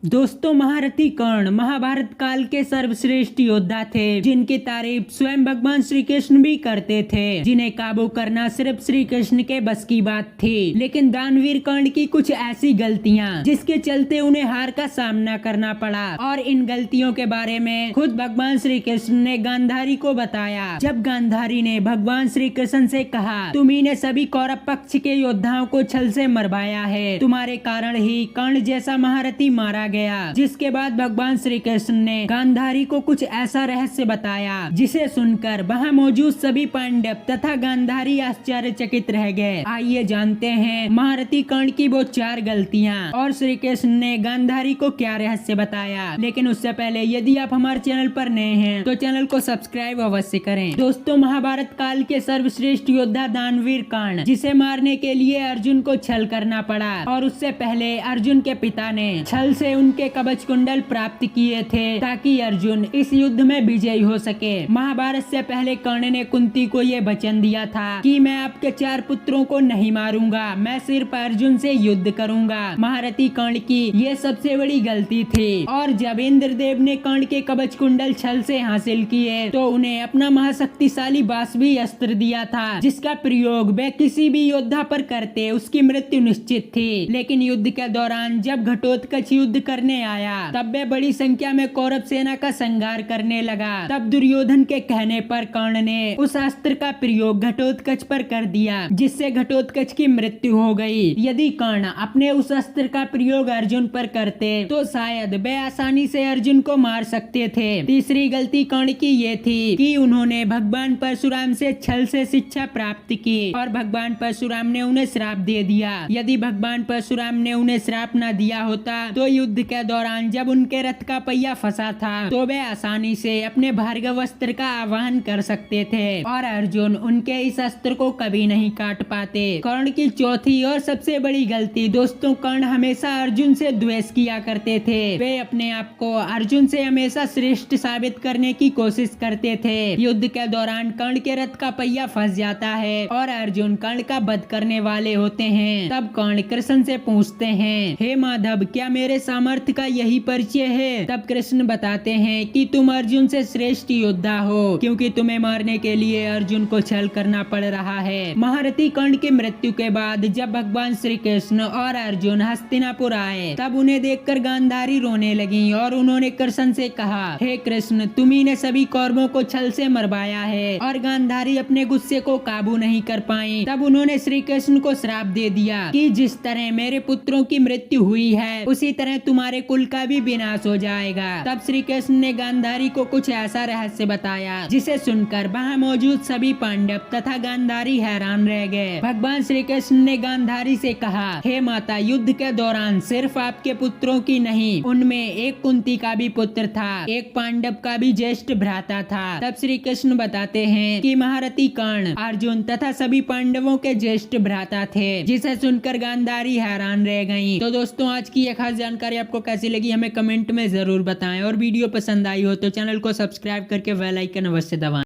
दोस्तों, महारथी कर्ण महाभारत काल के सर्वश्रेष्ठ योद्धा थे, जिनकी तारीफ स्वयं भगवान श्री कृष्ण भी करते थे, जिन्हें काबू करना सिर्फ श्री कृष्ण के बस की बात थी। लेकिन दानवीर कर्ण की कुछ ऐसी गलतियां जिसके चलते उन्हें हार का सामना करना पड़ा, और इन गलतियों के बारे में खुद भगवान श्री कृष्ण ने गांधारी को बताया। जब गांधारी ने भगवान श्री कृष्ण से कहा, तुम्ही ने सभी कौरव पक्ष के योद्धाओं को छल से मरवाया है, तुम्हारे कारण ही कर्ण जैसा महारथी मारा गया। जिसके बाद भगवान श्री कृष्ण ने गांधारी को कुछ ऐसा रहस्य बताया जिसे सुनकर वहां मौजूद सभी पांडव तथा गांधारी आश्चर्यचकित रह गए। आइए जानते हैं महारथी कर्ण की वो 4 गलतियां और श्री कृष्ण ने गांधारी को क्या रहस्य बताया। लेकिन उससे पहले यदि आप हमारे चैनल पर नए हैं तो चैनल को सब्सक्राइब अवश्य करें। दोस्तों, महाभारत काल के सर्वश्रेष्ठ योद्धा दानवीर कर्ण, जिसे मारने के लिए अर्जुन को छल करना पड़ा, और उससे पहले अर्जुन के पिता ने छल से उनके कवच कुंडल प्राप्त किए थे ताकि अर्जुन इस युद्ध में विजयी हो सके। महाभारत से पहले कर्ण ने कुंती को ये वचन दिया था कि मैं आपके 4 पुत्रों को नहीं मारूंगा, मैं सिर्फ अर्जुन से युद्ध करूंगा। महारथी कर्ण की ये सबसे बड़ी गलती थी, और जब इंद्रदेव ने कर्ण के कवच कुंडल छल से हासिल किए तो उन्हें अपना महाशक्तिशाली बाष्पी अस्त्र दिया था, जिसका प्रयोग वे किसी भी योद्धा पर करते उसकी मृत्यु निश्चित थी। लेकिन युद्ध के दौरान जब घटोत्कच युद्ध करने आया तब वे बड़ी संख्या में कौरव सेना का संहार करने लगा। तब दुर्योधन के कहने पर कर्ण ने उस अस्त्र का प्रयोग घटोत्कच पर कर दिया, जिससे घटोत्कच की मृत्यु हो गई। यदि कर्ण अपने उस अस्त्र का प्रयोग अर्जुन पर करते तो शायद वे आसानी से अर्जुन को मार सकते थे। तीसरी गलती कर्ण की ये थी कि उन्होंने भगवान परशुराम से छल से शिक्षा प्राप्त की, और भगवान परशुराम ने उन्हें श्राप दे दिया। यदि भगवान परशुराम ने उन्हें श्राप न दिया होता तो युद्ध के दौरान जब उनके रथ का पहिया फंसा था तो वे आसानी से अपने भार्गव अस्त्र का आह्वान कर सकते थे, और अर्जुन उनके इस अस्त्र को कभी नहीं काट पाते। कर्ण की चौथी और सबसे बड़ी गलती, दोस्तों, कर्ण हमेशा अर्जुन से द्वेष किया करते थे। वे अपने आप को अर्जुन से हमेशा श्रेष्ठ साबित करने की कोशिश करते थे। युद्ध के दौरान कर्ण के रथ का पहिया फंस जाता है और अर्जुन कर्ण का वध करने वाले होते हैं। तब कर्ण कृष्ण से पूछते हैं, हे माधव, क्या मेरे सामर्थ्य का यही परिचय है? तब कृष्ण बताते हैं कि तुम अर्जुन से श्रेष्ठ योद्धा हो, क्योंकि तुम्हें मारने के लिए अर्जुन को छल करना पड़ रहा है। महारथी कर्ण की मृत्यु के बाद जब भगवान श्री कृष्ण और अर्जुन हस्तिनापुर आए तब उन्हें देखकर गांधारी रोने लगी, और उन्होंने कृष्ण से कहा, हे कृष्ण, तुम्ही ने सभी कौरवों को छल से मरवाया है। और गांधारी अपने गुस्से को काबू नहीं कर पाई। तब उन्होंने श्री कृष्ण को श्राप दे दिया कि जिस तरह मेरे पुत्रों की मृत्यु हुई है उसी तरह तुम्हारे कुल का भी विनाश हो जाएगा। तब श्री कृष्ण ने गांधारी को कुछ ऐसा रहस्य बताया जिसे सुनकर वहां मौजूद सभी पांडव तथा गांधारी हैरान रह गए। भगवान श्री कृष्ण ने गांधारी से कहा, हे माता, युद्ध के दौरान सिर्फ आपके पुत्रों की नहीं, उनमें एक कुंती का भी पुत्र था, एक पांडव का भी ज्येष्ठ भ्राता था। तब श्री कृष्ण बताते हैं कि महारथी कर्ण अर्जुन तथा सभी पांडवों के ज्येष्ठ भ्राता थे, जिसे सुनकर गांधारी हैरान रह गयी। तो दोस्तों, आज की यह खास जानकारी आपको कैसी लगी हमें कमेंट में जरूर बताएं, और वीडियो पसंद आई हो तो चैनल को सब्सक्राइब करके बेल आइकन अवश्य दबाएं।